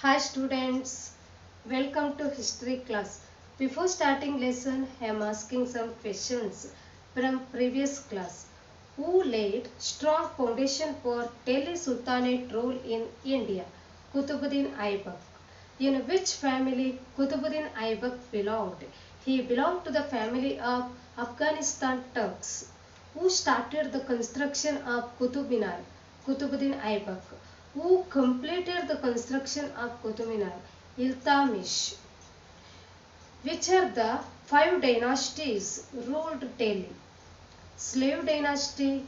Hi students, welcome to history class. Before starting lesson, I am asking some questions from previous class. Who laid strong foundation for Delhi Sultanate rule in India? Qutbuddin Aibak. In which family Qutbuddin Aibak belonged? He belonged to the family of Afghanistan Turks. Who started the construction of Qutub Minar? Qutbuddin Aibak. Who completed the construction of Qutub Minar? Iltamish. Which are the five dynasties ruled Delhi? Slave dynasty,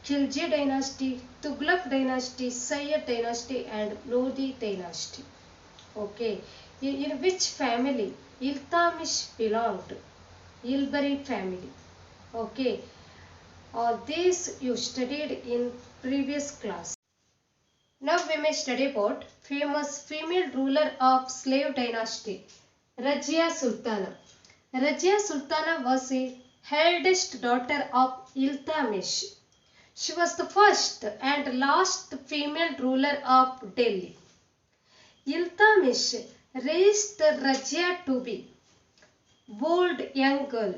Khilji dynasty, Tughlaq dynasty, Sayyid dynasty and Lodi dynasty. Okay. In which family Iltamish belonged? Ilbari family. Okay. All these you studied in previous class. Now we may study about famous female ruler of slave dynasty, Rajia Sultana. Rajia Sultana was the eldest daughter of Iltamish. She was the first and last female ruler of Delhi. Iltamish raised Rajia to be bold young girl.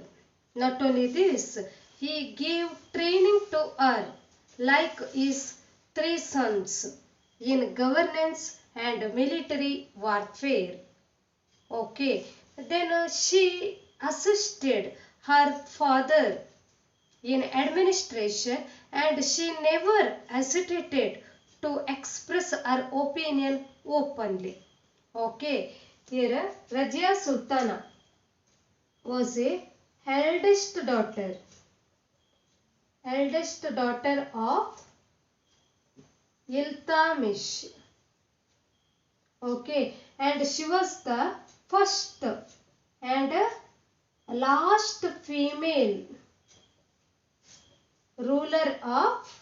Not only this, he gave training to her like his three sons in governance and military warfare. Okay, then she assisted her father in administration and she never hesitated to express her opinion openly. Okay, here Rajia Sultana was a eldest daughter of Iltamish. Okay, and she was the first and last female ruler of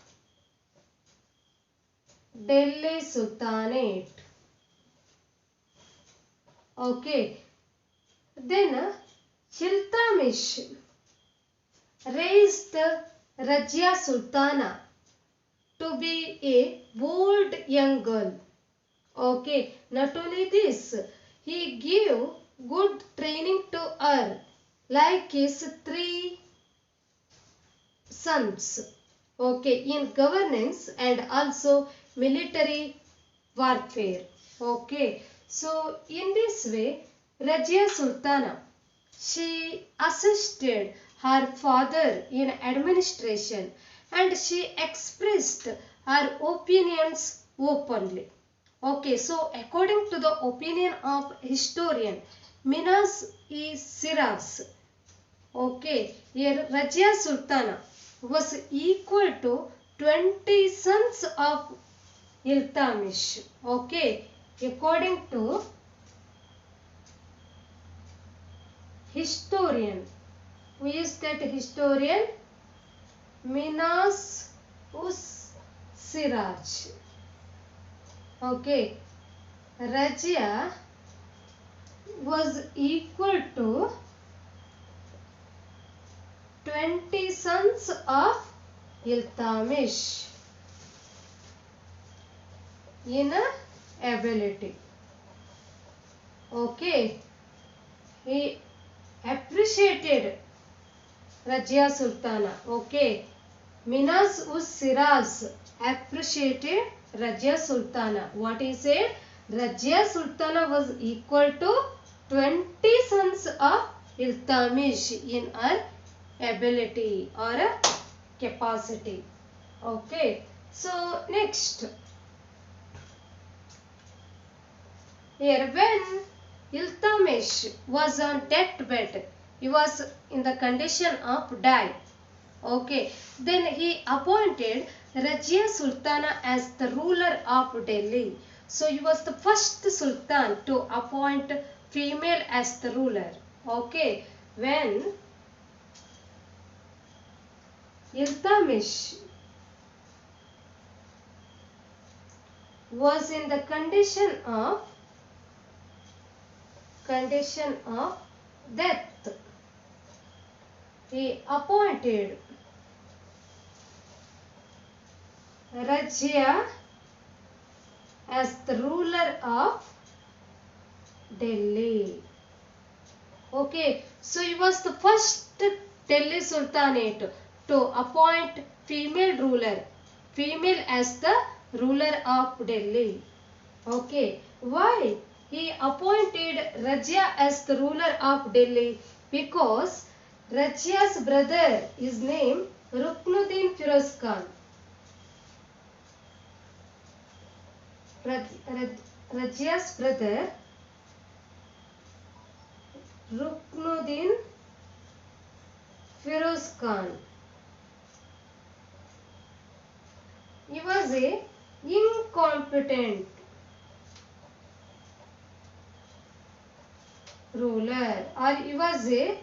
Delhi Sultanate. Okay, then Iltamish raised Rajia Sultana to be a bold young girl. Okay, not only this, he gave good training to her like his three sons. Okay, in governance and also military warfare. Okay, so in this way, Rajia Sultana, she assisted her father in administration and she expressed her opinions openly. Okay, so according to the opinion of historian Minas E. Siras, okay, here Rajia Sultana was equal to 20 sons of Iltamish. Okay, according to historian, who is that historian? Minas Us Siraj. Okay, Rajia was equal to 20 sons of Iltamish in ability. Okay, he appreciated Rajia Sultana. Okay, Minas Us Siraz appreciated Rajia Sultana. What he said? Rajia Sultana was equal to 20 sons of Iltamish in her ability or capacity. Okay, so next, here when Iltamish was on deathbed, he was in the condition of die. Okay, then he appointed Rajia Sultana as the ruler of Delhi. So he was the first sultan to appoint female as the ruler. Okay, when Iltamish was in the condition of death, he appointed Rajia as the ruler of Delhi. Okay, so he was the first Delhi Sultanate to appoint female as the ruler of Delhi. Okay, why he appointed Rajya as the ruler of Delhi? Because Rajya's brother is named Ruknuddin Firoz Khan. Rajya's brother Ruknuddin Firoz Khan. He was a incompetent ruler, or he was a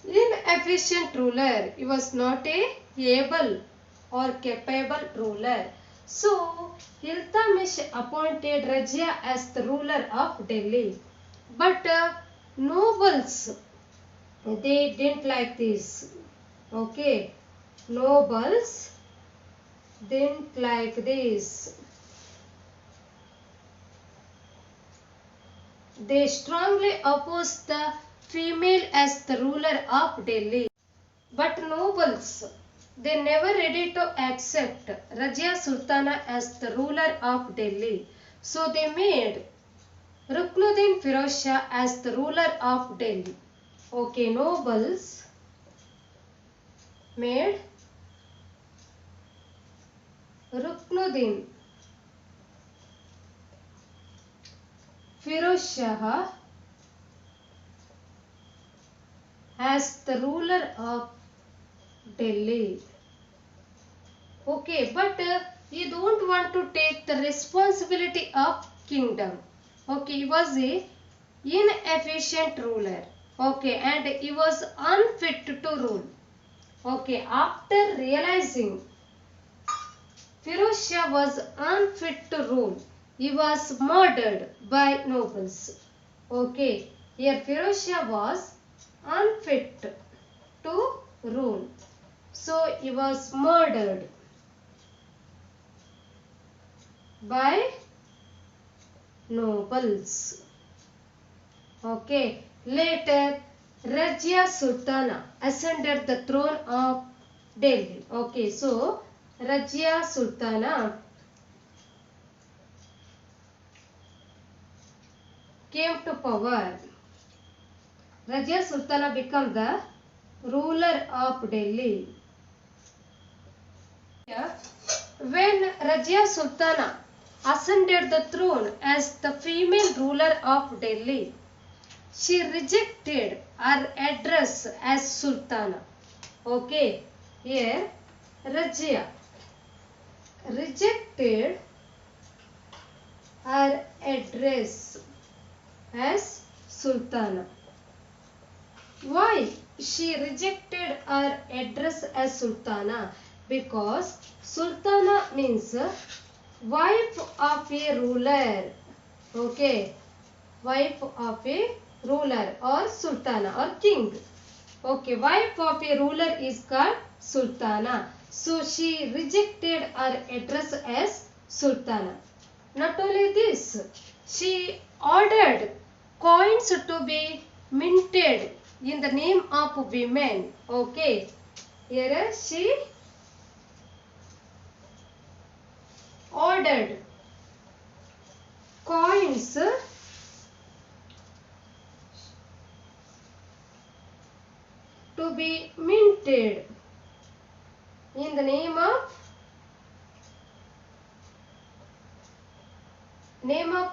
inefficient ruler. He was not a able or capable ruler. So Iltutmish appointed Rajya as the ruler of Delhi. But nobles, they didn't like this. Okay, nobles didn't like this. They strongly opposed the female as the ruler of Delhi. But nobles, they never ready to accept Rajya Sultana as the ruler of Delhi. So they made Ruknuddin Firoz Shah as the ruler of Delhi. Okay, nobles made Ruknuddin Firoz Shah as the ruler of Delhi. Okay, but he don't want to take the responsibility of kingdom. Okay, he was a inefficient ruler. Okay, and he was unfit to rule. Okay, after realizing Firoz Shah was unfit to rule, he was murdered by nobles. Okay, here Firoz Shah was unfit to rule. So he was murdered by nobles. Okay, later Rajya Sultana ascended the throne of Delhi. Okay, so Rajya Sultana came to power. Rajya Sultana became the ruler of Delhi. When Rajya Sultana ascended the throne as the female ruler of Delhi, she rejected her address as Sultana. Okay, here Rajya rejected her address as Sultana. Why she rejected her address as Sultana? Because Sultana means wife of a ruler. Okay, wife of a ruler or Sultana or king. Okay, wife of a ruler is called Sultana. So she rejected her address as Sultana. Not only this, she ordered coins to be minted in the name of women. Okay, here she ordered coins to be minted in the name of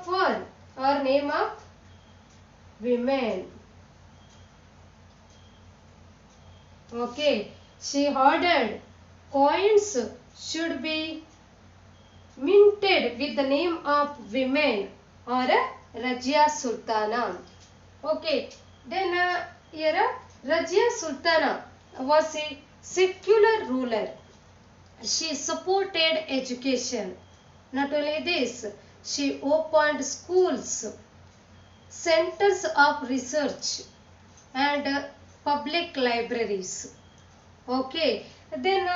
one or name of women. Okay, she ordered coins should be minted with the name of women or Rajya Sultana. Okay, then here Rajya Sultana was a secular ruler. She supported education. Not only this, she opened schools, centers of research and public libraries. Okay, then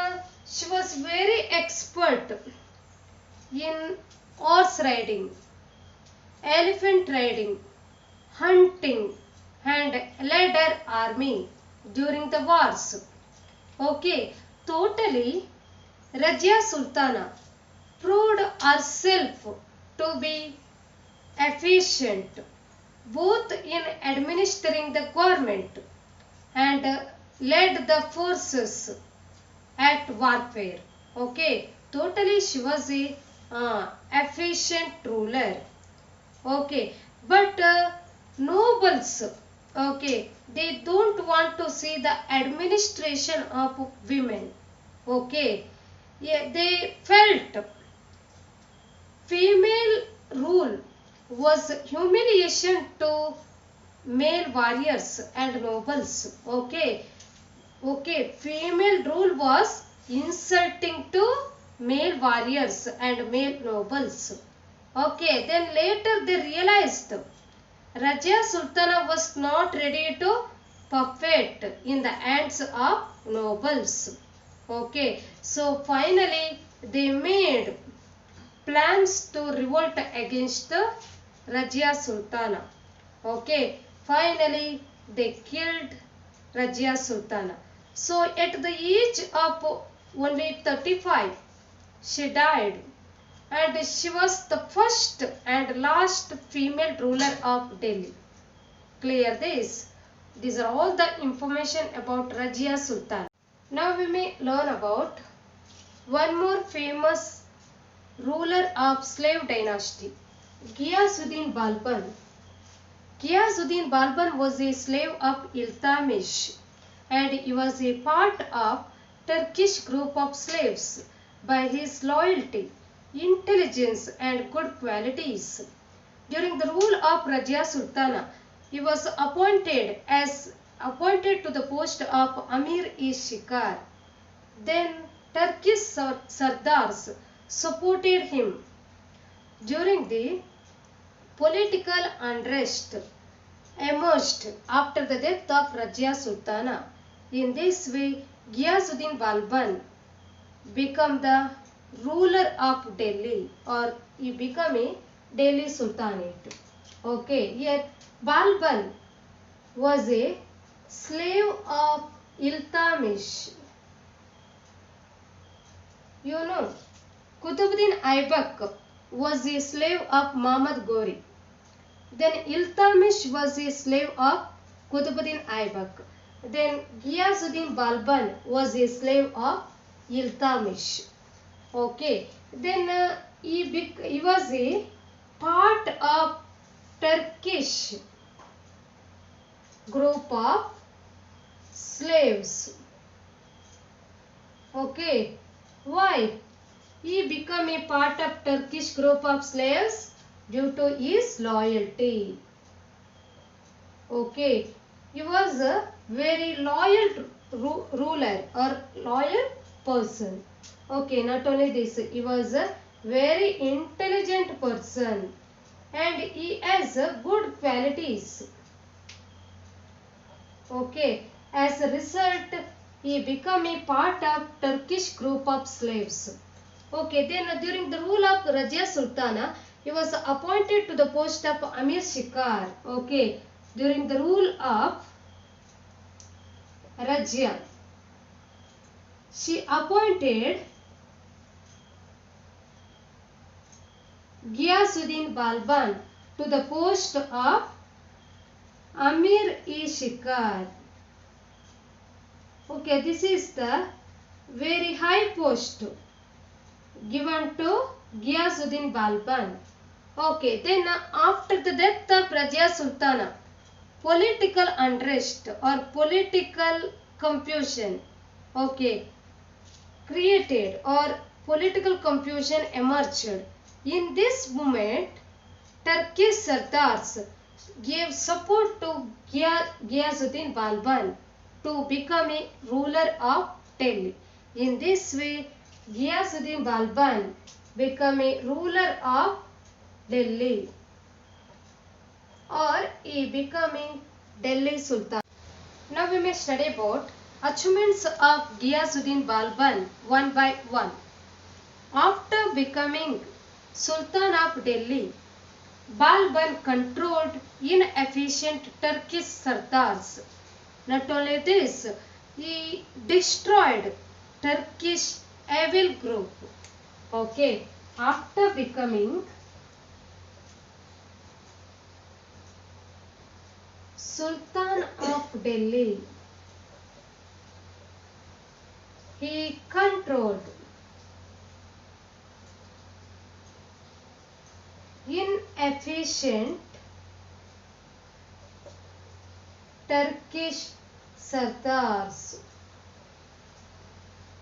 she was very expert in horse riding, elephant riding, hunting, and led her army during the wars. Okay, totally, Rajia Sultana proved herself to be efficient both in administering the government and led the forces at warfare. Okay, totally she was a efficient ruler. Okay, but nobles, okay, they don't want to see the administration of women. Okay, yeah, they felt female rule was humiliation to male warriors and nobles. Okay, okay, female rule was insulting to male warriors and male nobles. Okay, then later they realized Rajya Sultana was not ready to puppet in the hands of nobles. Okay, so finally they made plans to revolt against the Rajya Sultana. Okay, finally they killed Rajya Sultana. So at the age of only 35, she died, and she was the first and last female ruler of Delhi. Clear this? These are all the information about Rajia Sultan. Now we may learn about one more famous ruler of slave dynasty, Ghiyasuddin Balban. Ghiyasuddin Balban was a slave of Iltamish, and he was a part of Turkish group of slaves by his loyalty, intelligence and good qualities. During the rule of Rajia Sultana, he was appointed to the post of Amir-e-Shikar. Then Turkish Sardars supported him during the political unrest emerged after the death of Rajia Sultana. In this way, Ghiyasuddin Balban became the ruler of Delhi, or he became a Delhi Sultanate. Okay, yet Balban was a slave of Iltamish. You know, Qutbuddin Aibak was a slave of Muhammad Ghori. Then Iltamish was a slave of Qutbuddin Aibak. Then Ghiyasuddin Balban was a slave of Iltamish. Okay. Then he was a part of Turkish group of slaves. Okay. Why? He became a part of Turkish group of slaves due to his loyalty. Okay. He was a very loyal ruler or loyal person. Okay, not only this, he was a very intelligent person and he has good qualities. Okay, as a result, he became a part of Turkish group of slaves. Okay, then during the rule of Rajia Sultana, he was appointed to the post of Amir Shikar. Okay, during the rule of Rajia, she appointed Ghiyasuddin Balban to the post of Amir-e-Shikar. Okay, this is the very high post given to Ghiyasuddin Balban. Okay, then after the death of Rajia Sultana, political unrest or political confusion, okay, created or political confusion emerged. In this movement, Turkish Sardars gave support to Ghiyasuddin Balban to become a ruler of Delhi. In this way, Ghiyasuddin Balban became a ruler of Delhi, or he became a Delhi Sultan. Now we may study about achievements of Ghiyasuddin Balban one by one. After becoming Sultan of Delhi, Balban controlled inefficient Turkish Sardars. Not only this, he destroyed Turkish evil group. Okay, after becoming Sultan of Delhi, he controlled inefficient Turkish Sardars.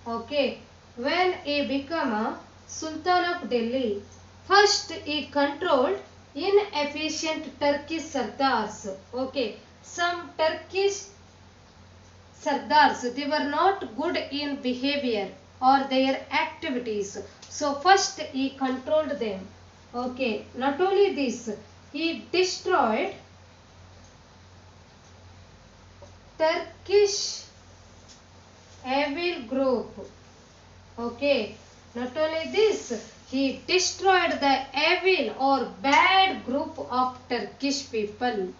Okay, when he became a Sultan of Delhi, first he controlled inefficient Turkish Sardars. Okay, some Turkish Sardars, they were not good in behavior or their activities. So first he controlled them. Okay, not only this, he destroyed Turkish evil group. Okay, not only this, he destroyed the evil or bad group of Turkish people.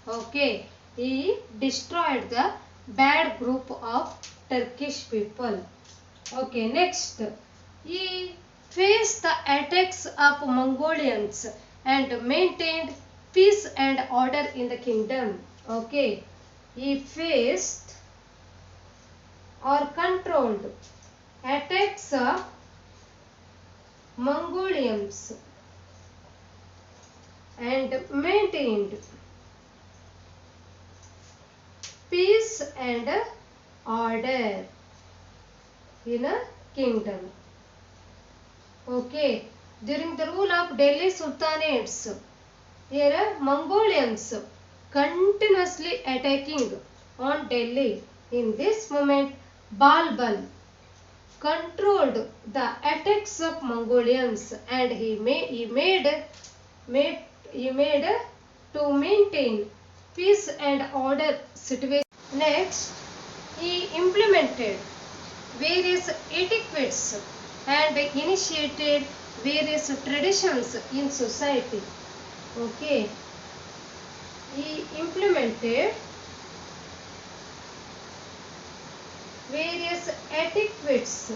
Okay, he destroyed the bad group of Turkish people. Okay, next, he faced the attacks of Mongolians and maintained peace and order in the kingdom. Okay, he faced or controlled attacks of Mongolians and maintained peace and order in a kingdom. Okay, during the rule of Delhi Sultanates, here Mongolians continuously attacking on Delhi. In this moment, Balban controlled the attacks of Mongolians and he made to maintain peace and order situation. Next, he implemented various etiquettes and initiated various traditions in society. Okay, he implemented various etiquettes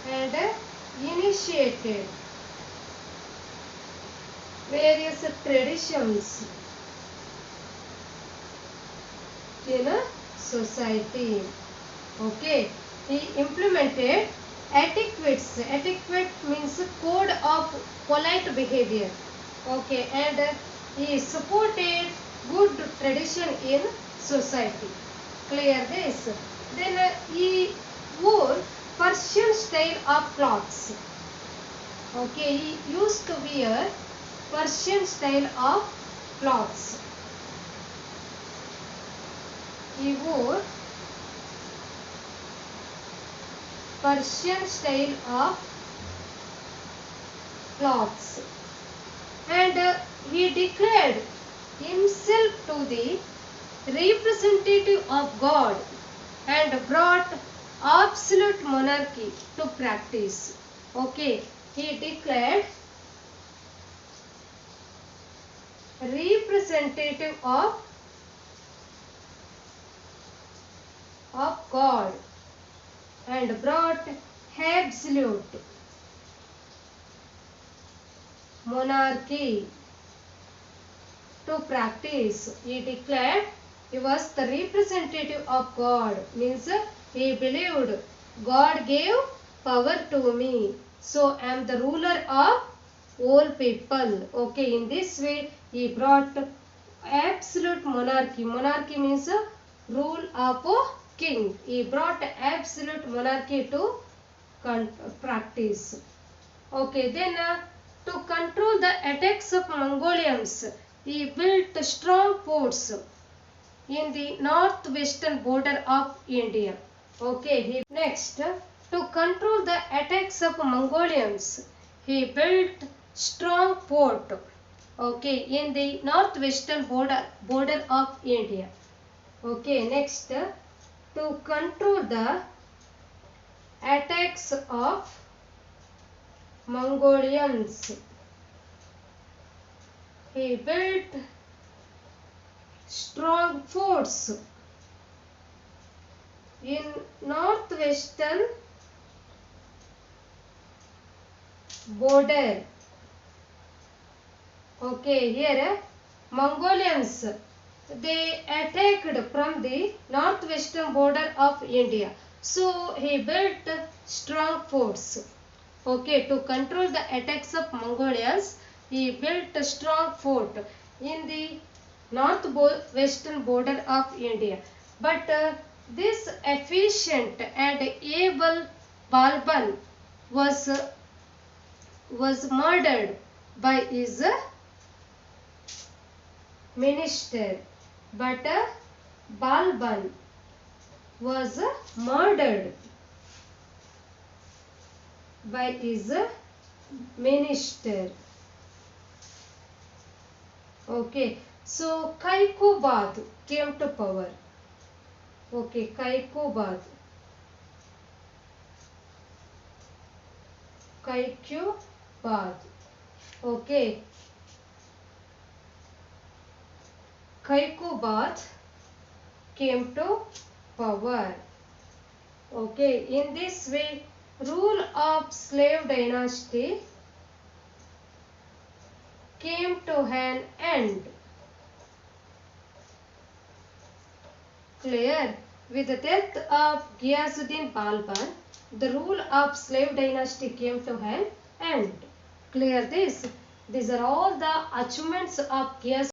and initiated various traditions in a society. Okay, he implemented etiquettes. Etiquette means code of polite behavior. Okay, and he supported good tradition in society. Clear this. Then he wore Persian style of clothes. Okay, he used to wear Persian style of clothes. He wore Persian style of clothes and he declared himself to the representative of God and brought absolute monarchy to practice. Okay, he declared representative of God and brought absolute monarchy to practice. He declared he was the representative of God, means he believed God gave power to me, so I am the ruler of all people. Okay, in this way he brought absolute monarchy. Monarchy means rule of a king. He brought absolute monarchy to practice. Okay, then to control the attacks of Mongolians, he built strong forts in the northwestern border of India. Okay, next, to control the attacks of Mongolians, he built strong fort. Okay, in the northwestern border of India. Okay, next, to control the attacks of Mongolians. He built strong forts in northwestern border. Okay, here Mongolians, they attacked from the northwestern border of India. So he built strong forts. Okay, to control the attacks of Mongolians, he built a strong fort in the northwestern border of India. But this efficient and able Balban was murdered by his minister. But Balban was murdered by his minister. Okay, so Kaikobad came to power. Okay, Kaikobad. Okay, Kaikobad came to power. Okay, in this way, rule of slave dynasty came to an end. Clear? With the death of Ghiyasuddin Balban, the rule of slave dynasty came to an end. Clear this? These are all the achievements of Ghiyasuddin.